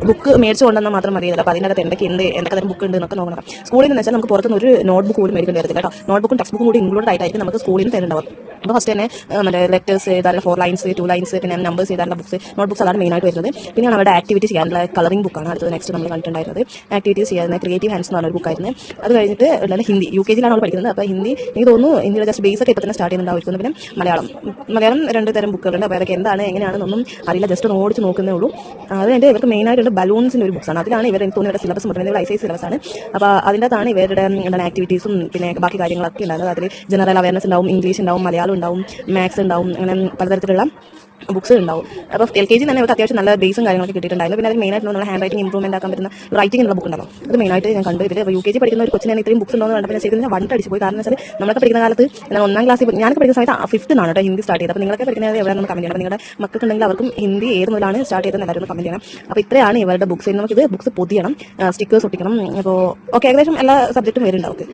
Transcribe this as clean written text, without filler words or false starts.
Book മേടിച്ച് കൊണ്ടുവന്നാൽ മാത്രം മതിയല്ലോ. അപ്പോൾ അതിനകത്ത് എന്തൊക്കെ തരം ബുക്ക് ഉണ്ട് എന്നൊക്കെ നോക്കണം. സ്കൂളിൽ നിന്ന് വെച്ചാൽ നമുക്ക് പുറത്തുനിന്ന് ഒരു നോട്ട്ബുക്ക് പോലും മേടിക്കേണ്ടി വരത്തില്ല കേട്ടോ. നോട്ട്ബുക്കും ടെക്സ്റ്റ് ബുക്കും കൂടി ഇൻക്ലൂഡ് ആയിട്ടായിരിക്കും നമുക്ക് സ്കൂളിൽ നിന്ന് തരുന്നുണ്ടാവും. അപ്പോൾ ഫസ്റ്റ് തന്നെ മറ്റേ ലെറ്റേഴ്സ് എഴുതാനുള്ള 4 ലൈൻസ് 2 ലൈൻസ് പിന്നെ നമ്പേഴ്സ് എഴുതാനുള്ള നോട്ട്ബുക്സ് അതാണ് മെയിനായിട്ട് വരുന്നത്. പിന്നെയാണ് അവിടെ ആക്ടിവിറ്റി ചെയ്യാനുള്ള കളറിംഗ് ബുക്കാണ് അടുത്തത് നെക്സ്റ്റ് നമ്മൾ കണ്ടിട്ടുണ്ടായിരുന്നത്. ആക്ടിവിറ്റീസ് ചെയ്യുന്ന ക്രിയേറ്റീവ് ഹാൻഡ്സ് എന്ന് പറഞ്ഞ ഒരു ബുക്കായിരുന്നു. അത് കഴിഞ്ഞിട്ട് ഉള്ളത് ഹിന്ദി. UKG നമ്മൾ പഠിക്കുന്നത്. അപ്പോൾ ഹിന്ദി എനിക്ക് തോന്നുന്നു ഹിന്ദിയുടെ ജസ്റ്റ് ബേസ് ഒക്കെ ഇപ്പോൾ തന്നെ സ്റ്റാർട്ട് ചെയ്യുന്നുണ്ടാവും. പിന്നെ മലയാളം 2 തരം ബുക്കുകളുണ്ട്. അപ്പോൾ അതൊക്കെ എന്താണ് എങ്ങനെയാണെന്നൊന്നും അറിയില്ല, ജസ്റ്റ് ഒന്ന് ഓടിച്ച് നോക്കുന്നേ ഉള്ളൂ. അത് കഴിഞ്ഞിട്ട് ഇവർക്ക് മെയിനായിട്ട് ബലൂൺസിൻ്റെ ഒരു ബുക്സാണ്. അതിലാണ് എനിക്ക് തോന്നുന്നു ഇവരുടെ സിലബസ് മുഴുവൻ ICSE സിലബസ് ആണ്. അപ്പോൾ അതിൻ്റെ അകത്താണ് ഇവരുടെ എന്താണ് ആക്ടിവിറ്റീസും പിന്നെ ബാക്കി കാര്യങ്ങളൊക്കെ ഉണ്ടാകുന്നത്. അതിൽ ജനറൽ അവയർനെസ് ഉണ്ടാവും, ഇംഗ്ലീഷ് ഉണ്ടാവും, മലയാളം ഉണ്ടാവും, മാത്സ് ഉണ്ടാവും, അങ്ങനെ പലതരത്തിലുള്ള ബുക്സ് ഉണ്ടാവും. അപ്പോൾ LKG തന്നെ അവർക്ക് അത്യാവശ്യം നല്ല ബേസും കാര്യങ്ങളൊക്കെ കിട്ടിയിട്ടുണ്ടായിരുന്നു. പിന്നെ അതിൽ മെയിനായിട്ട് നമ്മൾ ഹാൻഡ് റൈറ്റിംഗ് ഇംപ്രൂവ്മെന്റ് ആക്കാൻ പറ്റുന്ന റൈറ്റിംഗ് ഉള്ള ബുക്ക് ഉണ്ടാവും. അത് മെയിനായിട്ട് ഞാൻ കണ്ടു. ഇവർ UKG പഠിക്കുന്ന ഒരു കൊച്ചിനെ ഇത്രയും ബുക്സ് ഉണ്ടോ എന്ന് കണ്ടപ്പോൾ ശരിക്കും ഞാൻ വണ്ടടിച്ച് പോയി. കാരണം വെച്ചാൽ നമ്മളൊക്കെ പഠിക്കുന്ന കാലത്ത് 1ാം ക്ലാസ്സിൽ ഞാനൊക്കെ പഠിക്കുന്ന സമയത്ത് 5th നാണ് കേട്ടോ ഹിന്ദി സ്റ്റാർട്ട് ചെയ്തത്. അപ്പോൾ നിങ്ങളൊക്കെ പഠിക്കുന്നത് എവിടെ നമ്മൾ കമന്റ് ചെയ്യണം. അപ്പോൾ നിങ്ങളുടെ മക്കൾക്കുണ്ടെങ്കിൽ അവർക്കും ഹിന്ദി ഏത് മുതലാണ് സ്റ്റാർട്ട് ചെയ്തത് എല്ലാവരും കമന്റ് ചെയ്യണം. അപ്പോൾ ഇത്രയാണ് ഇവരുടെ ബുക്സ്. നമുക്കിത് ബുക്സ് പൊതിയണം, സ്റ്റിക്കേഴ്സ് ഒട്ടിക്കണം. അപ്പോൾ ഓക്കെ, ഏകദേശം എല്ലാ സബ്ജക്റ്റും വരുന്നുണ്ടാവും.